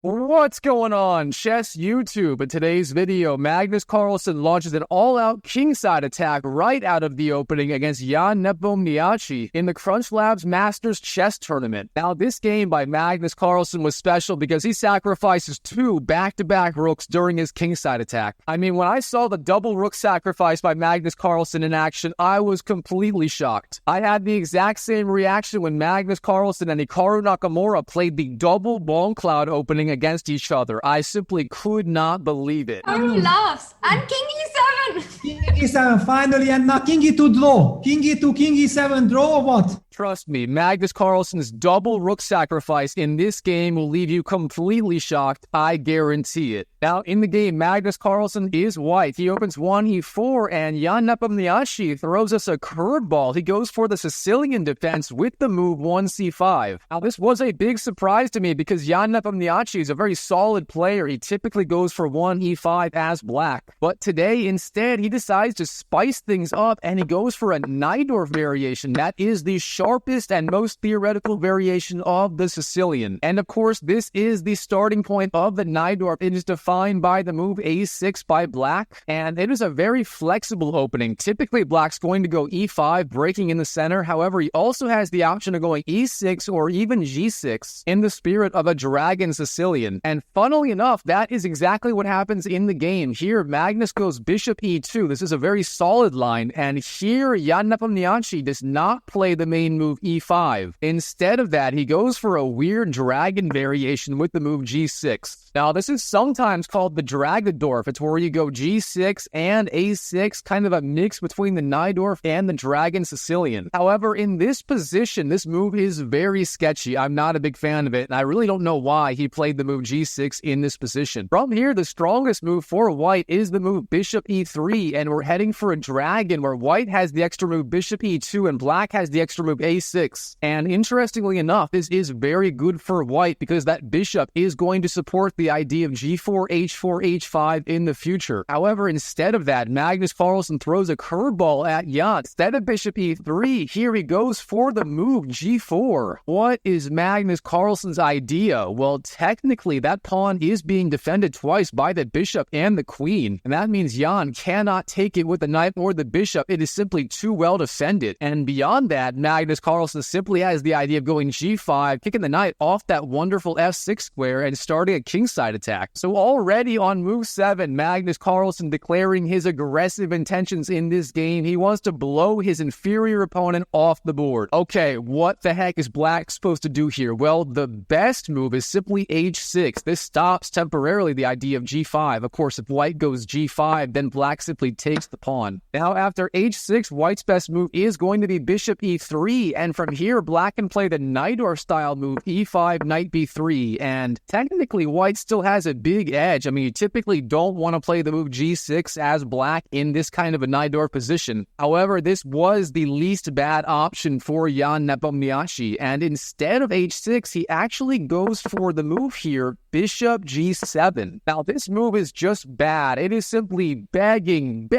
What's going on, Chess YouTube? In today's video, Magnus Carlsen launches an all-out kingside attack right out of the opening against Ian Nepomniachtchi in the Crunchlabs Masters Chess Tournament. Now, this game by Magnus Carlsen was special because he sacrifices two back-to-back rooks during his kingside attack. I mean, when I saw the double rook sacrifice by Magnus Carlsen in action, I was completely shocked. I had the exact same reaction when Magnus Carlsen and Hikaru Nakamura played the double bone cloud opening against each other. I simply could not believe it. Who laughs? And King E7! King E7 finally, and now King E2 draw. King E2, King E7 draw or what? Trust me, Magnus Carlsen's double rook sacrifice in this game will leave you completely shocked. I guarantee it. Now, in the game, Magnus Carlsen is white. He opens 1e4, and Ian Nepomniachtchi throws us a curveball. He goes for the Sicilian defense with the move 1c5. Now, this was a big surprise to me because Ian Nepomniachtchi is a very solid player. He typically goes for 1e5 as black. But today, instead, he decides to spice things up, and he goes for a Najdorf variation. That is the sharpest and most theoretical variation of the Sicilian. And of course, this is the starting point of the Najdorf. It is defined by the move a6 by black, and it is a very flexible opening. Typically, black's going to go e5, breaking in the center. However, he also has the option of going e6 or even g6 in the spirit of a dragon Sicilian. And funnily enough, that is exactly what happens in the game. Here, Magnus goes bishop e2. This is a very solid line, and here, Ian Nepomniachtchi does not play the main move e5. Instead of that, he goes for a weird dragon variation with the move g6. Now, this is sometimes called the Najdorf. It's where you go g6 and a6, kind of a mix between the Najdorf and the dragon Sicilian. However, in this position, this move is very sketchy. I'm not a big fan of it, and I really don't know why he played the move g6 in this position. From here, the strongest move for white is the move bishop e3, and we're heading for a dragon where white has the extra move bishop e2 and black has the extra move a6. And interestingly enough, this is very good for white because that bishop is going to support the idea of g4, h4, h5 in the future. However, instead of that, Magnus Carlsen throws a curveball at Ian. Instead of bishop e3, here he goes for the move g4. What is Magnus Carlsen's idea? Well, technically, that pawn is being defended twice by the bishop and the queen, and that means Ian cannot take it with the knight or the bishop. It is simply too well defended. And beyond that, Magnus Carlsen simply has the idea of going g5, kicking the knight off that wonderful f6 square, and starting a kingside attack. So already on move 7, Magnus Carlsen declaring his aggressive intentions in this game. He wants to blow his inferior opponent off the board. Okay, what the heck is black supposed to do here? Well, the best move is simply h6. This stops temporarily the idea of g5. Of course, if white goes g5, then black simply takes the pawn. Now, after h6, white's best move is going to be bishop e3, and from here, black can play the Najdorf style move e5, knight b3, and technically, white still has a big edge. I mean, you typically don't want to play the move g6 as black in this kind of a Najdorf position. However, this was the least bad option for Ian Nepomniachtchi, and instead of h6, he actually goes for the move here, bishop g7. Now, this move is just bad. It is simply begging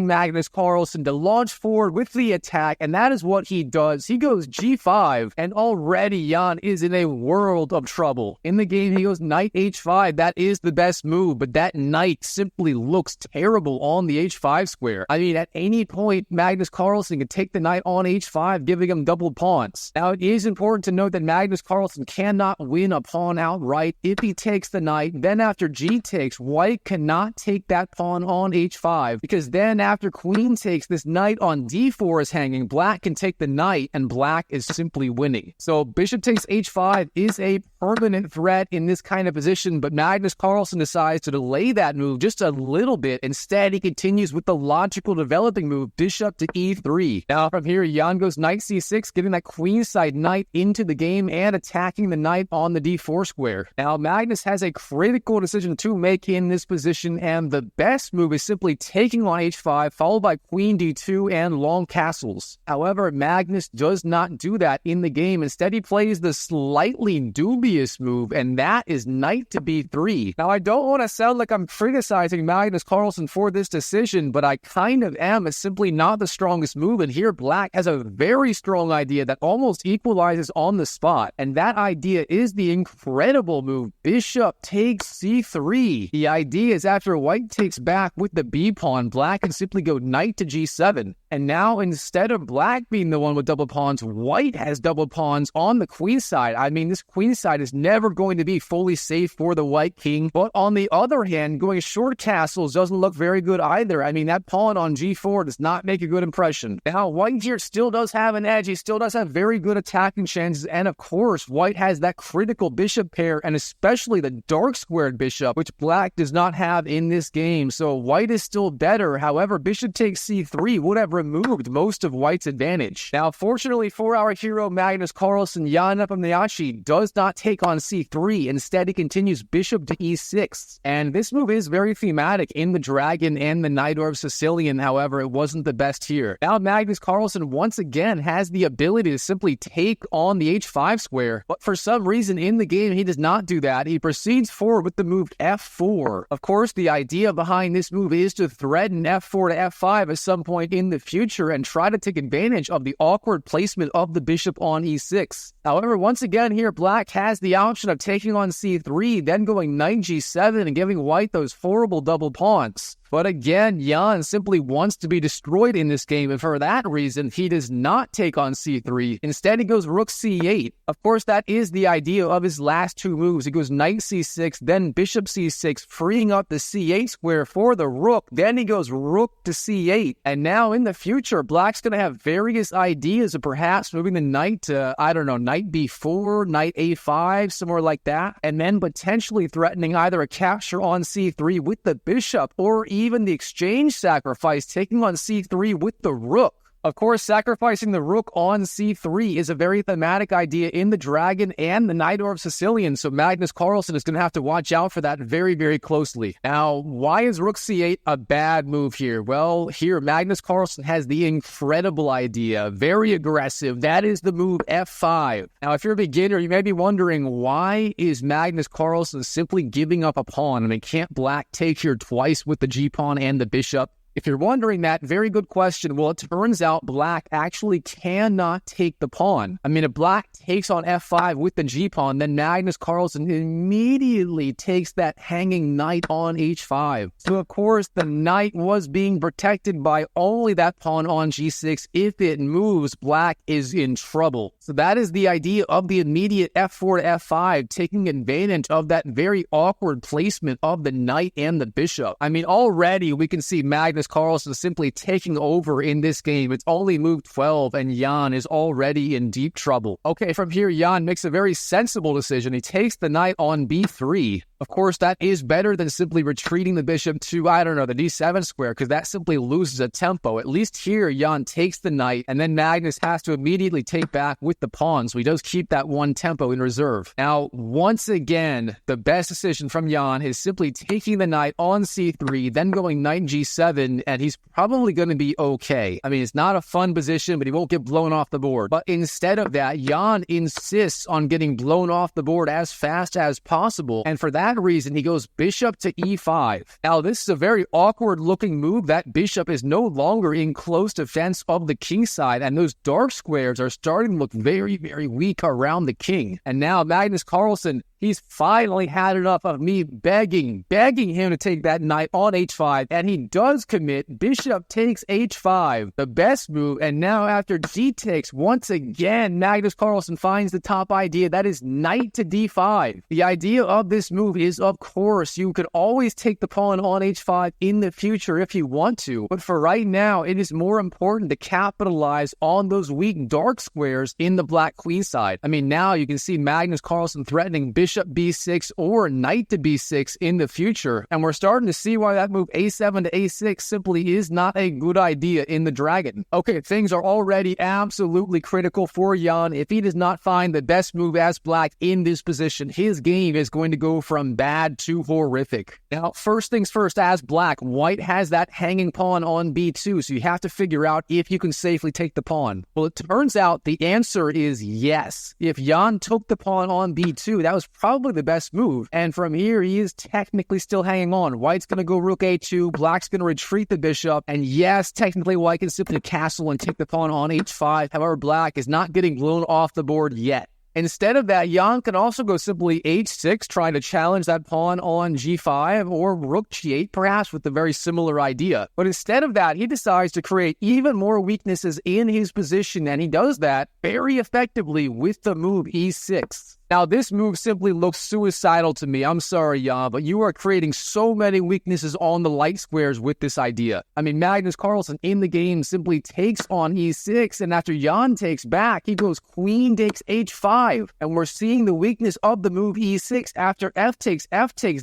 Magnus Carlsen to launch forward with the attack, and that is what he does. He goes g5, and already Ian is in a world of trouble. In the game, he goes knight h5. That is the best move, but that knight simply looks terrible on the h5 square. I mean, at any point, Magnus Carlsen could take the knight on h5, giving him double pawns. Now, it is important to note that Magnus Carlsen cannot win a pawn outright if he takes the knight. Then after g takes, white cannot take that pawn on h5, because then after queen takes, this knight on d4 is hanging. Black can take the knight, and black is simply winning. So bishop takes h5 is a permanent threat in this kind of position, but Magnus Carlsen decides to delay that move just a little bit. Instead, he continues with the logical developing move, bishop to e3. Now, from here, Ian goes knight c6, getting that queenside knight into the game and attacking the knight on the d4 square. Now, Magnus has a critical decision to make in this position, and the best move is simply taking on h5, followed by queen d2 and long castles. However, Magnus does not do that in the game. Instead, he plays the slightly dubious move, and that is knight to b3. Now, I don't want to sound like I'm criticizing Magnus Carlsen for this decision, but I kind of am. It's simply not the strongest move, and here black has a very strong idea that almost equalizes on the spot, and that idea is the incredible move bishop bishop takes c3. The idea is after white takes back with the b pawn, black can simply go knight to g7. And now instead of black being the one with double pawns, white has double pawns on the queen side. I mean, this queen side is never going to be fully safe for the white king. But on the other hand, going short castles doesn't look very good either. I mean, that pawn on g4 does not make a good impression. Now, white here still does have an edge. He still does have very good attacking chances. And of course, white has that critical bishop pair, and especially the dark squared bishop, which black does not have in this game. So white is still better. However, bishop takes c3 would have removed most of white's advantage. Now, fortunately for our hero Magnus Carlsen, Ian Nepomniachtchi does not take on c3. Instead, he continues bishop to e6. And this move is very thematic in the Dragon and the Najdorf Sicilian. However, it wasn't the best here. Now, Magnus Carlsen once again has the ability to simply take on the h5 square, but for some reason in the game, he does not do that. He proceeds forward with the move f4. Of course, the idea behind this move is to threaten f4 to f5 at some point in the future and try to take advantage of the awkward placement of the bishop on e6. However, once again here, black has the option of taking on c3, then going knight g7 and giving white those horrible double pawns. But again, Ian simply wants to be destroyed in this game, and for that reason, he does not take on c3. Instead, he goes rook c8. Of course, that is the idea of his last two moves. He goes knight c6, then bishop c6, freeing up the c8 square for the rook. Then he goes rook to c8. And now in the future, black's going to have various ideas of perhaps moving the knight to, I don't know, knight b4, knight a5, somewhere like that. And then potentially threatening either a capture on c3 with the bishop, or even the exchange sacrifice, taking on c3 with the rook. Of course, sacrificing the rook on c3 is a very thematic idea in the Dragon and the Najdorf Sicilian, so Magnus Carlsen is going to have to watch out for that very, very closely. Now, why is rook c8 a bad move here? Well, here, Magnus Carlsen has the incredible idea, very aggressive. That is the move f5. Now, if you're a beginner, you may be wondering, why is Magnus Carlsen simply giving up a pawn? I mean, can't black take here twice with the g-pawn and the bishop? If you're wondering that, very good question. Well, it turns out black actually cannot take the pawn. I mean, if black takes on f5 with the g-pawn, then Magnus Carlsen immediately takes that hanging knight on h5. So, of course, the knight was being protected by only that pawn on g6. If it moves, black is in trouble. So that is the idea of the immediate f4 to f5, taking advantage of that very awkward placement of the knight and the bishop. I mean, already we can see Magnus Carlsen simply taking over in this game. It's only move 12 and Ian is already in deep trouble. Okay, from here, Ian makes a very sensible decision. He takes the knight on b3. Of course, that is better than simply retreating the bishop to, I don't know, the d7 square, because that simply loses a tempo. At least here, Ian takes the knight, and then Magnus has to immediately take back with the pawn, so he does keep that one tempo in reserve. Now, once again, the best decision from Ian is simply taking the knight on c3, then going knight g7, and he's probably going to be okay. I mean, it's not a fun position, but he won't get blown off the board. But instead of that, Ian insists on getting blown off the board as fast as possible, and for that reason, he goes bishop to e5. Now, this is a very awkward looking move. That bishop is no longer in close defense of the king side, and those dark squares are starting to look very, very weak around the king. And now Magnus Carlsen, he's finally had enough of me begging him to take that knight on h5, and he does commit. Bishop takes h5, the best move, and now after g takes, once again, Magnus Carlsen finds the top idea. That is knight to d5. The idea of this move is, of course, you could always take the pawn on h5 in the future if you want to, but for right now, it is more important to capitalize on those weak dark squares in the black queen side. I mean, now you can see Magnus Carlsen threatening bishop b6 or knight to b6 in the future, and we're starting to see why that move a7 to a6 simply is not a good idea in the Dragon. Okay, things are already absolutely critical for Ian. If he does not find the best move as black in this position, his game is going to go from bad to horrific. Now, first things first, as black, white has that hanging pawn on b2, so you have to figure out if you can safely take the pawn. Well, it turns out the answer is yes. If Ian took the pawn on b2, that was probably the best move, and from here, he is technically still hanging on. White's going to go rook a2, black's going to retreat the bishop, and yes, technically white can simply castle and take the pawn on h5. However, black is not getting blown off the board yet. Instead of that, Jan can also go simply h6, trying to challenge that pawn on g5, or rook g8, perhaps with a very similar idea. But instead of that, he decides to create even more weaknesses in his position, and he does that very effectively with the move e6. Now, this move simply looks suicidal to me. I'm sorry, Jan, but you are creating so many weaknesses on the light squares with this idea. I mean, Magnus Carlsen in the game simply takes on e6, and after Jan takes back, he goes queen takes h5. And we're seeing the weakness of the move e6 after f takes.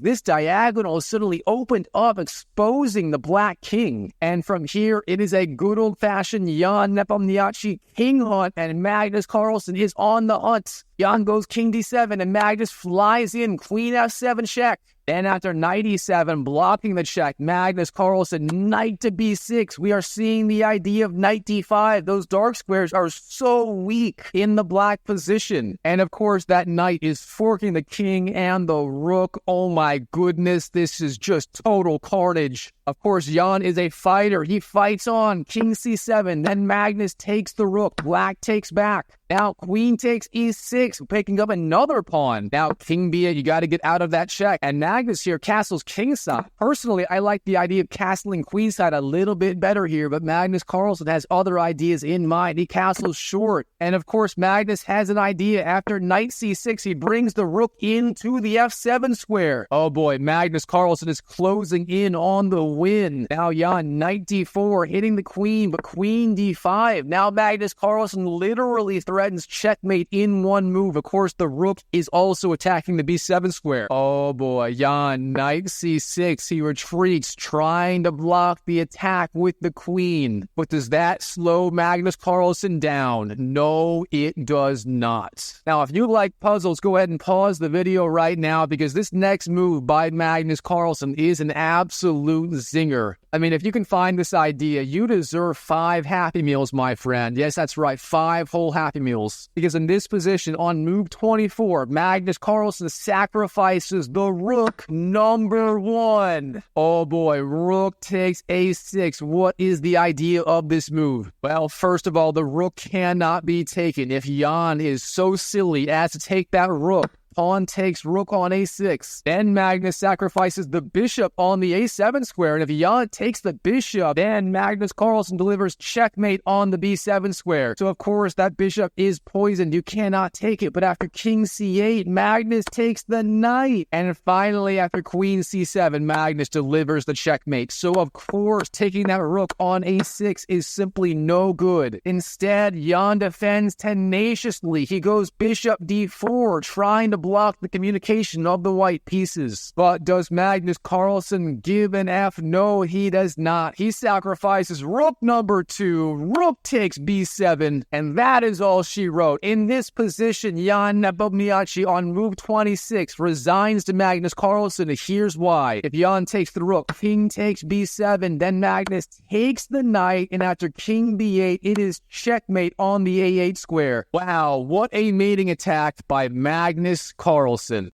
This diagonal is suddenly opened up, exposing the black king. And from here, it is a good old-fashioned Ian Nepomniachtchi king hunt, and Magnus Carlsen is on the hunt. Jan goes king d7, and Magnus flies in, queen f7 check. Then after knight e7, blocking the check, Magnus Carlsen, knight to b6. We are seeing the idea of knight d5. Those dark squares are so weak in the black position. And of course, that knight is forking the king and the rook. Oh my goodness, this is just total carnage. Of course, Jan is a fighter. He fights on, king c7. Then Magnus takes the rook. Black takes back. Now queen takes e6, picking up another pawn. Now king b8, you got to get out of that check. And Magnus here castles kingside. Personally, I like the idea of castling queenside a little bit better here, but Magnus Carlsen has other ideas in mind. He castles short. And of course, Magnus has an idea. After knight c6, he brings the rook into the f7 square. Oh boy, Magnus Carlsen is closing in on the win. Now Jan, knight d4, hitting the queen, but queen d5. Now Magnus Carlsen literally threatens checkmate in one move. Of course, the rook is also attacking the b7 square. Oh boy, Jan, knight c6. He retreats, trying to block the attack with the queen. But does that slow Magnus Carlsen down? No, it does not. Now, if you like puzzles, go ahead and pause the video right now, because this next move by Magnus Carlsen is an absolute zinger. I mean, if you can find this idea, you deserve 5 Happy Meals, my friend. Yes, that's right, 5 whole Happy Meals. Because in this position, on move 24, Magnus Carlsen sacrifices the rook number 1. Oh boy, rook takes a6. What is the idea of this move? Well, first of all, the rook cannot be taken. If Jan is so silly as to take that rook, pawn takes rook on a6. Then Magnus sacrifices the bishop on the a7 square. And if Jan takes the bishop, then Magnus Carlsen delivers checkmate on the b7 square. So of course, that bishop is poisoned. You cannot take it. But after king c8, Magnus takes the knight. And finally, after queen c7, Magnus delivers the checkmate. So of course, taking that rook on a6 is simply no good. Instead, Jan defends tenaciously. He goes bishop d4, trying to block the communication of the white pieces. But does Magnus Carlsen give an F? No, he does not. He sacrifices rook number 2. Rook takes b7, and that is all she wrote. In this position, Ian Nepomniachtchi on move 26 resigns to Magnus Carlsen. Here's why. If Jan takes the rook, king takes b7, then Magnus takes the knight, and after king b8, it is checkmate on the a8 square. Wow, what a mating attack by Magnus Carlsen.